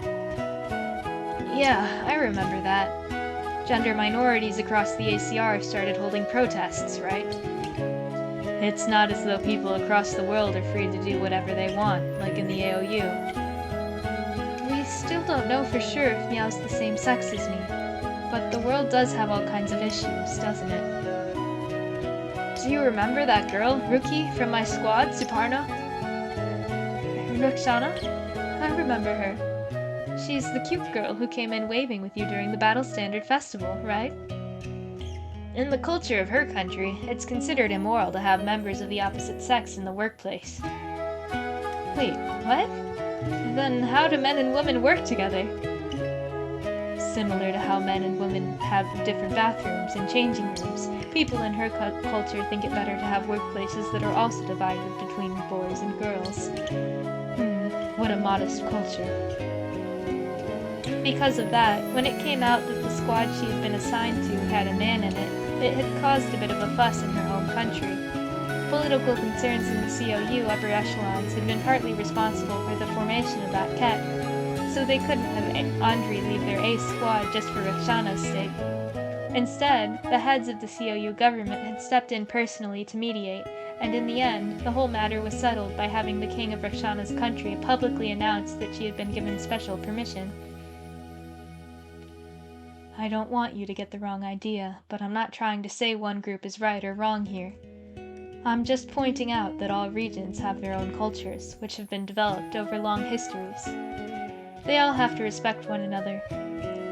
Yeah, I remember that. Gender minorities across the ACR started holding protests, right? It's not as though people across the world are free to do whatever they want, like in the AOU. We still don't know for sure if Meow's the same sex as me, but the world does have all kinds of issues, doesn't it? Do you remember that girl, Rookie, from my squad, Suparna? Rakshana? I remember her. She's the cute girl who came in waving with you during the Battle Standard Festival, right? In the culture of her country, it's considered immoral to have members of the opposite sex in the workplace. Wait, what? Then how do men and women work together? Similar to how men and women have different bathrooms and changing rooms, people in her culture think it better to have workplaces that are also divided between boys and girls. What a modest culture. Because of that, when it came out that the squad she had been assigned to had a man in it, it had caused a bit of a fuss in her home country. Political concerns in the COU upper echelons had been partly responsible for the formation of that ket, so they couldn't have Andre leave their ace squad just for Rakshana's sake. Instead, the heads of the COU government had stepped in personally to mediate, and in the end, the whole matter was settled by having the king of Rakshana's country publicly announce that she had been given special permission. I don't want you to get the wrong idea, but I'm not trying to say one group is right or wrong here. I'm just pointing out that all regions have their own cultures, which have been developed over long histories. They all have to respect one another.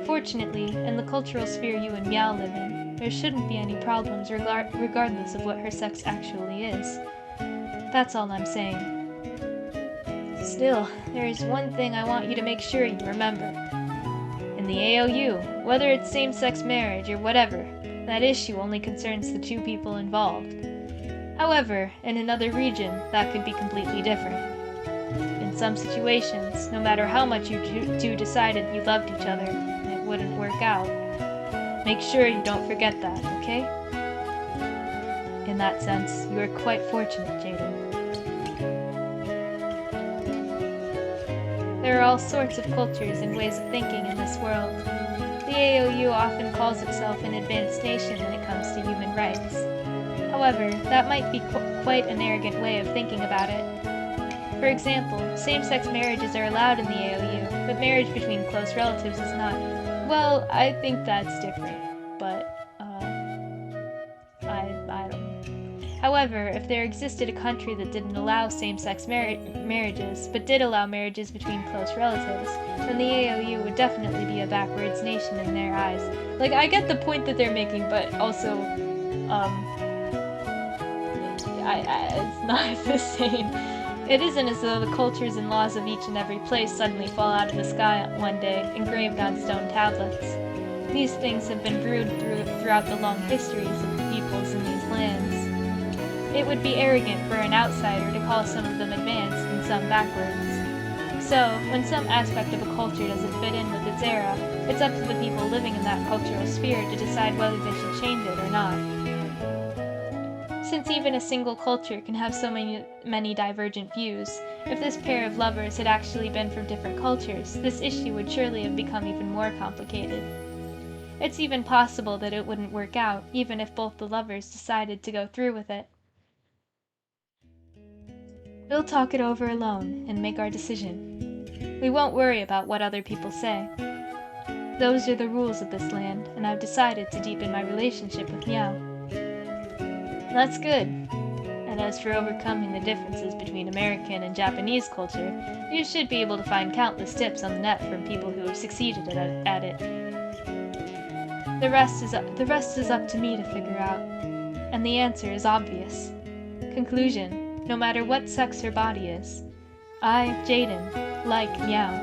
Fortunately, in the cultural sphere you and Meow live in, there shouldn't be any problems regardless of what her sex actually is. That's all I'm saying. Still, there is one thing I want you to make sure you remember. In the AOU, whether it's same-sex marriage or whatever, that issue only concerns the two people involved. However, in another region, that could be completely different. In some situations, no matter how much you two decided you loved each other, it wouldn't work out. Make sure you don't forget that, okay? In that sense, you are quite fortunate, Jaden. There are all sorts of cultures and ways of thinking in this world. The AOU often calls itself an advanced nation when it comes to human rights. However, that might be quite an arrogant way of thinking about it. For example, same-sex marriages are allowed in the AOU, but marriage between close relatives is not. Well, I think that's different, but, I don't know. However, if there existed a country that didn't allow same-sex marriages, but did allow marriages between close relatives, then the AOU would definitely be a backwards nation in their eyes. Like, I get the point that they're making, but also, it's not the same. It isn't as though the cultures and laws of each and every place suddenly fall out of the sky one day, engraved on stone tablets. These things have been brewed throughout the long histories of the peoples in these lands. It would be arrogant for an outsider to call some of them advanced and some backwards. So, when some aspect of a culture doesn't fit in with its era, it's up to the people living in that cultural sphere to decide whether they should change it or not. Since even a single culture can have so many divergent views, if this pair of lovers had actually been from different cultures, this issue would surely have become even more complicated. It's even possible that it wouldn't work out, even if both the lovers decided to go through with it. We'll talk it over alone and make our decision. We won't worry about what other people say. Those are the rules of this land, and I've decided to deepen my relationship with Meow. That's good. And as for overcoming the differences between American and Japanese culture, you should be able to find countless tips on the net from people who have succeeded at it. The rest is up to me to figure out, and the answer is obvious. Conclusion. No matter what sex her body is, I, Jaden, like Meow.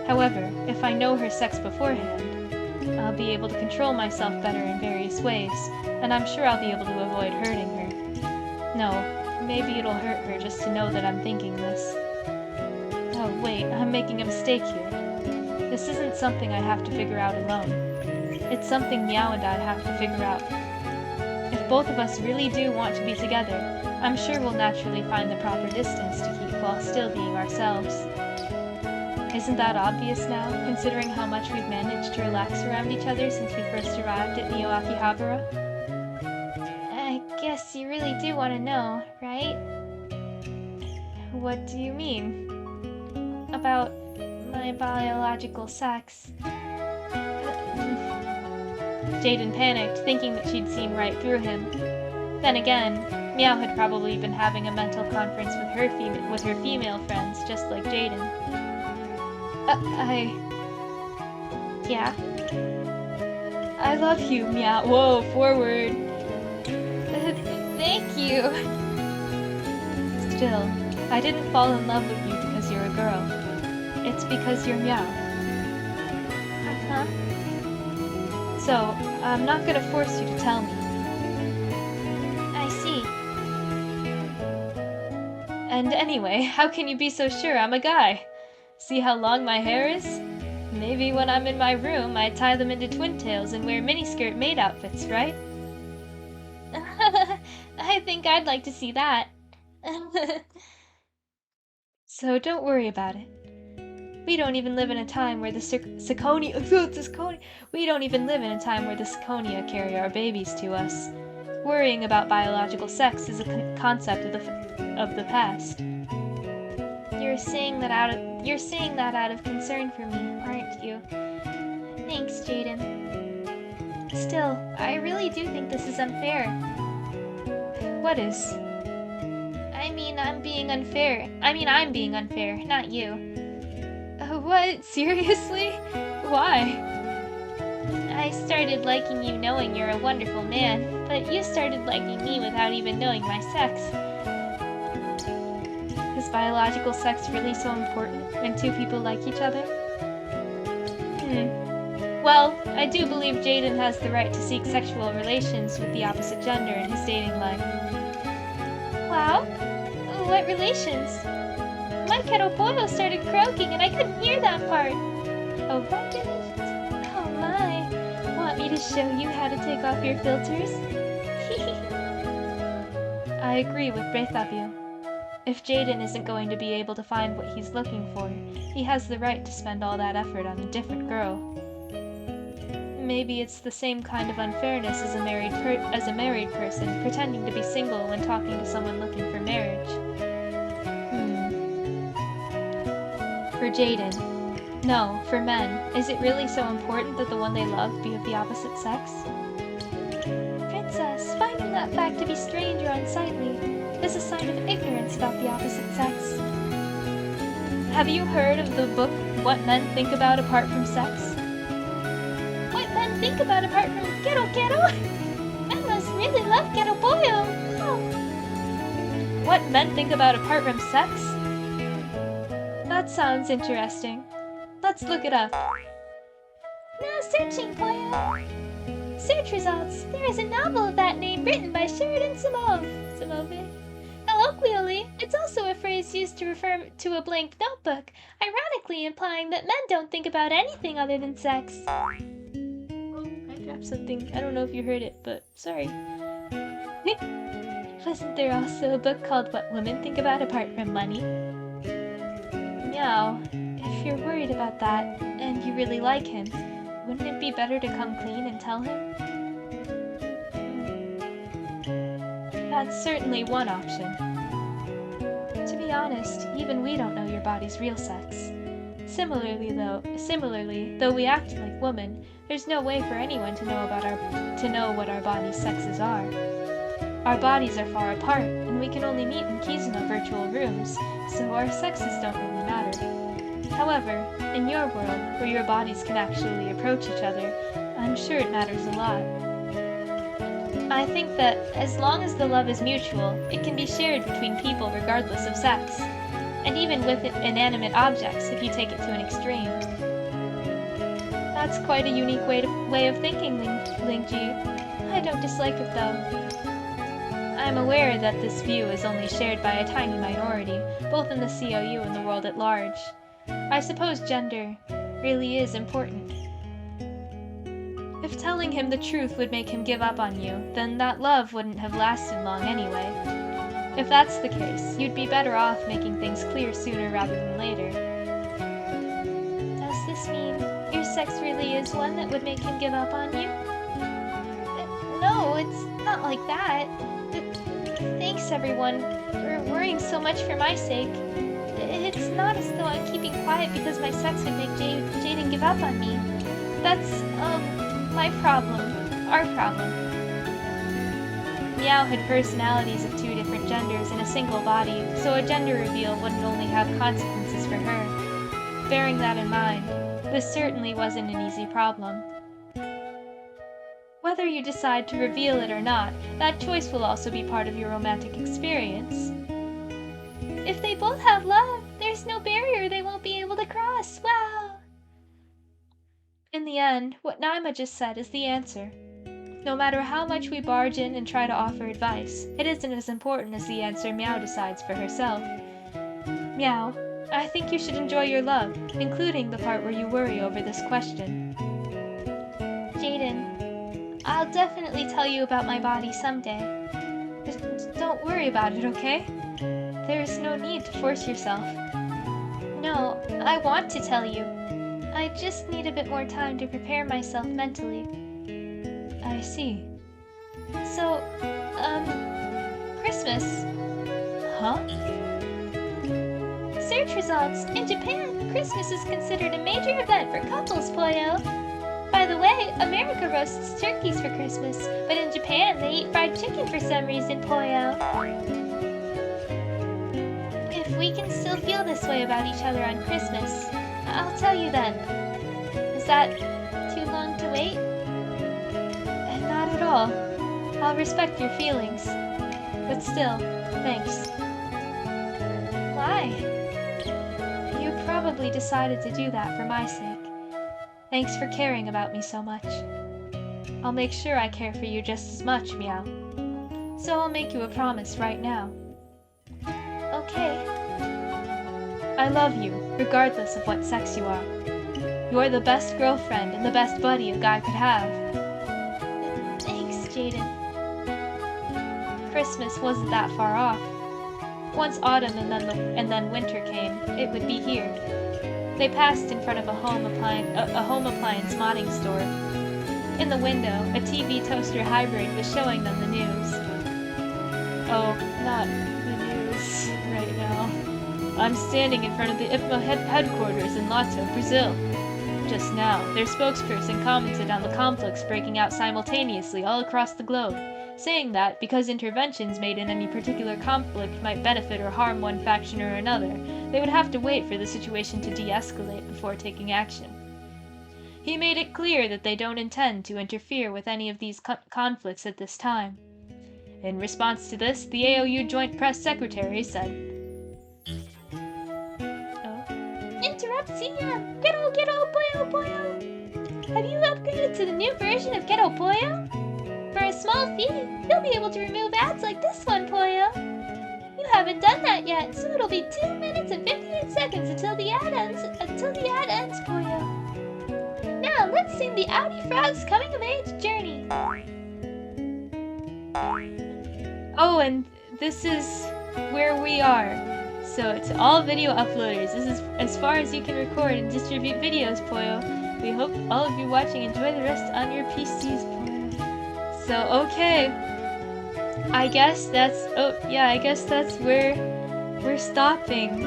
However, if I know her sex beforehand, I'll be able to control myself better in various ways, and I'm sure I'll be able to avoid hurting her. No, maybe it'll hurt her just to know that I'm thinking this. Oh wait, I'm making a mistake here. This isn't something I have to figure out alone. It's something Meow and I have to figure out. If both of us really do want to be together, I'm sure we'll naturally find the proper distance to keep while still being ourselves. Isn't that obvious now, considering how much we've managed to relax around each other since we first arrived at Neo Akihabara? I guess you really do want to know, right? What do you mean? About my biological sex. Jaden panicked, thinking that she'd seen right through him. Then again, Meow had probably been having a mental conference with her female friends, just like Jaden. Yeah? I love you, Meow. Whoa, forward. Thank you. Still, I didn't fall in love with you because you're a girl. It's because you're Meow. Uh-huh. So, I'm not gonna force you to tell me. I see. And anyway, how can you be so sure I'm a guy? See how long my hair is? Maybe when I'm in my room, I tie them into twin tails and wear miniskirt maid outfits, right? I think I'd like to see that. So don't worry about it. We don't even live in a time where the Ciconia carry our babies to us. Worrying about biological sex is a concept of the past. You're saying that out of concern for me, aren't you? Thanks, Jaden. Still, I really do think this is unfair. What is? I'm being unfair, not you. What? Seriously? Why? I started liking you knowing you're a wonderful man, but you started liking me without even knowing my sex. Is biological sex really so important when two people like each other? Well, I do believe Jaden has the right to seek sexual relations with the opposite gender in his dating life. Wow? What relations? My keropolo started croaking and I couldn't hear that part. Oh, what did it? Oh my. Want me to show you how to take off your filters? I agree with both of you. If Jaden isn't going to be able to find what he's looking for, he has the right to spend all that effort on a different girl. Maybe it's the same kind of unfairness as a married person pretending to be single when talking to someone looking for marriage. For Jaden. No, for men. Is it really so important that the one they love be of the opposite sex? Princess, finally that fact to be strange or unsightly is a sign of ignorance about the opposite sex. Have you heard of the book What Men Think About Apart from Sex? What men think about apart from Ghetto Ghetto? Men must really love Ghetto Boyo! Oh. What men think about apart from sex? That sounds interesting. Let's look it up. Now searching, Poyo! Search results. There is a novel of that name written by Sheridan Simove. Colloquially, it's also a phrase used to refer to a blank notebook, ironically implying that men don't think about anything other than sex. Oh, I dropped something. I don't know if you heard it, but sorry. Wasn't there also a book called What Women Think About Apart from Money? Meow, if you're worried about that, and you really like him, wouldn't it be better to come clean and tell him? That's certainly one option. To be honest, even we don't know your body's real sex. Similarly, though we act like women, there's no way for anyone to know what our bodies' sexes are. Our bodies are far apart, and we can only meet in Kizuno virtual rooms, so our sexes don't really matter. However, in your world, where your bodies can actually approach each other, I'm sure it matters a lot. I think that, as long as the love is mutual, it can be shared between people regardless of sex, and even with inanimate objects if you take it to an extreme. That's quite a unique way of thinking, Lingji. I don't dislike it though. I'm aware that this view is only shared by a tiny minority, both in the COU and the world at large. I suppose gender really is important. If telling him the truth would make him give up on you, then that love wouldn't have lasted long anyway. If that's the case, you'd be better off making things clear sooner rather than later. Does this mean your sex really is one that would make him give up on you? No, it's not like that. Thanks everyone for worrying so much for my sake. It's not as though I'm keeping quiet because my sex would make Jaden give up on me. That's, my problem. Our problem. Meow had personalities of two different genders in a single body, so a gender reveal wouldn't only have consequences for her. Bearing that in mind, this certainly wasn't an easy problem. Whether you decide to reveal it or not, that choice will also be part of your romantic experience. If they both have love, there's no barrier they won't be able to cross. Wow! In the end, what Naima just said is the answer. No matter how much we barge in and try to offer advice, it isn't as important as the answer Meow decides for herself. Meow, I think you should enjoy your love, including the part where you worry over this question. Jaden, I'll definitely tell you about my body someday. But don't worry about it, okay? There's no need to force yourself. No, I want to tell you. I just need a bit more time to prepare myself mentally. I see. So, Christmas. Huh? Search results. In Japan, Christmas is considered a major event for couples, Poyo. By the way, America roasts turkeys for Christmas, but in Japan they eat fried chicken for some reason, Poyo. If we can still feel this way about each other on Christmas, I'll tell you then. Is that too long to wait? Not at all. I'll respect your feelings. But still, thanks. Why? You probably decided to do that for my sake. Thanks for caring about me so much. I'll make sure I care for you just as much, Meow. So I'll make you a promise right now. Okay. I love you, regardless of what sex you are. You're the best girlfriend and the best buddy a guy could have. Thanks, Jaden. Christmas wasn't that far off. Once autumn and then winter came, it would be here. They passed in front of a home appliance modding store. In the window, a TV toaster hybrid was showing them the news. Oh, not the news right now. I'm standing in front of the IPMA headquarters in Lato, Brazil. just now, their spokesperson commented on the conflicts breaking out simultaneously all across the globe, saying that, because interventions made in any particular conflict might benefit or harm one faction or another, they would have to wait for the situation to de-escalate before taking action. He made it clear that they don't intend to interfere with any of these conflicts at this time. In response to this, the AOU Joint Press Secretary said, Interruptia! Ghetto, boyo, boyo! Have you upgraded to the new version of Ghetto Boyo? For a small fee, you'll be able to remove ads like this one, Poyo. You haven't done that yet, so it'll be 2 minutes and 58 seconds until the ad ends, Poyo. Now let's sing the Audi Frog's coming of age journey. Oh, and this is where we are. So to all video uploaders, this is as far as you can record and distribute videos, Poyo. We hope all of you watching enjoy the rest on your PCs, Poyo. So okay, I guess that's where we're stopping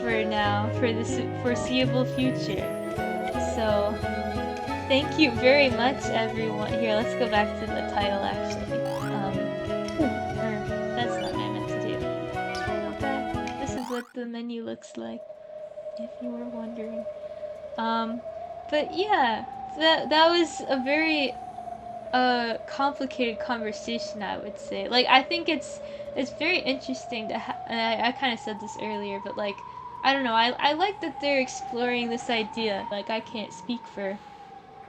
for now, for the foreseeable future. So thank you very much, everyone. Here, let's go back to the title actually. That's not what I meant to do. Title back. This is what the menu looks like, if you were wondering. But yeah, that was a very complicated conversation, I would say. Like, I think it's very interesting to and I kind of said this earlier, but like, I don't know, I like that they're exploring this idea. Like, I can't speak for,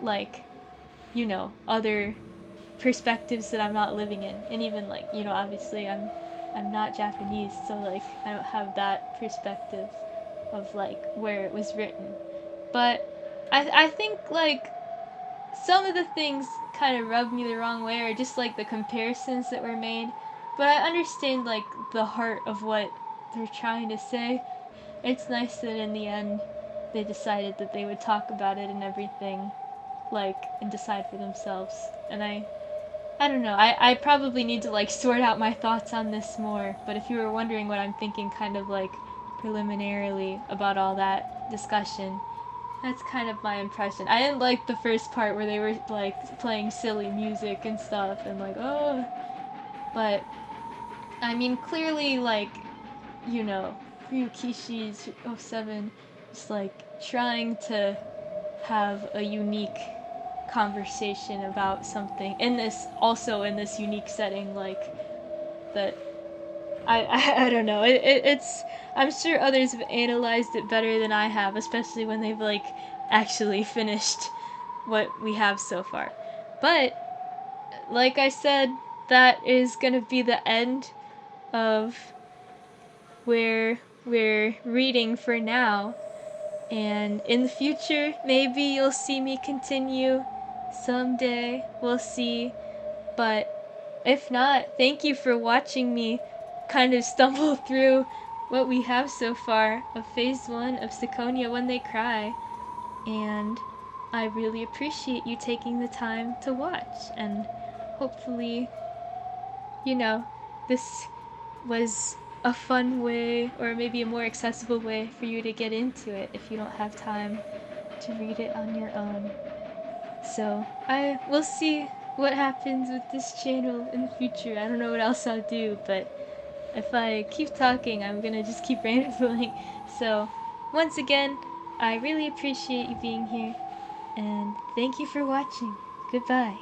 like, you know, other perspectives that I'm not living in, and even like, you know, obviously I'm not Japanese, so like I don't have that perspective of like where it was written. But I think like some of the things kind of rubbed me the wrong way, or just like the comparisons that were made. But I understand like the heart of what they're trying to say. It's nice that in the end they decided that they would talk about it and everything, like, and decide for themselves. And I don't know, I probably need to like sort out my thoughts on this more, but if you were wondering what I'm thinking kind of like preliminarily about all that discussion, that's kind of my impression. I didn't like the first part where they were like playing silly music and stuff and like, oh, but I mean, clearly, like, you know, Ryukishi's 07 is like trying to have a unique conversation about something in this unique setting, like that. I don't know. It's I'm sure others have analyzed it better than I have, especially when they've like actually finished what we have so far. But like I said, that is gonna be the end of where we're reading for now. And in the future, maybe you'll see me continue someday. We'll see. But if not, thank you for watching me kind of stumble through what we have so far of Phase 1 of Ciconia When They Cry. And I really appreciate you taking the time to watch. And hopefully, you know, this was a fun way, or maybe a more accessible way for you to get into it if you don't have time to read it on your own. So I will see what happens with this channel in the future. I don't know what else I'll do, but if I keep talking, I'm gonna just keep rambling. So once again, I really appreciate you being here, and thank you for watching. Goodbye.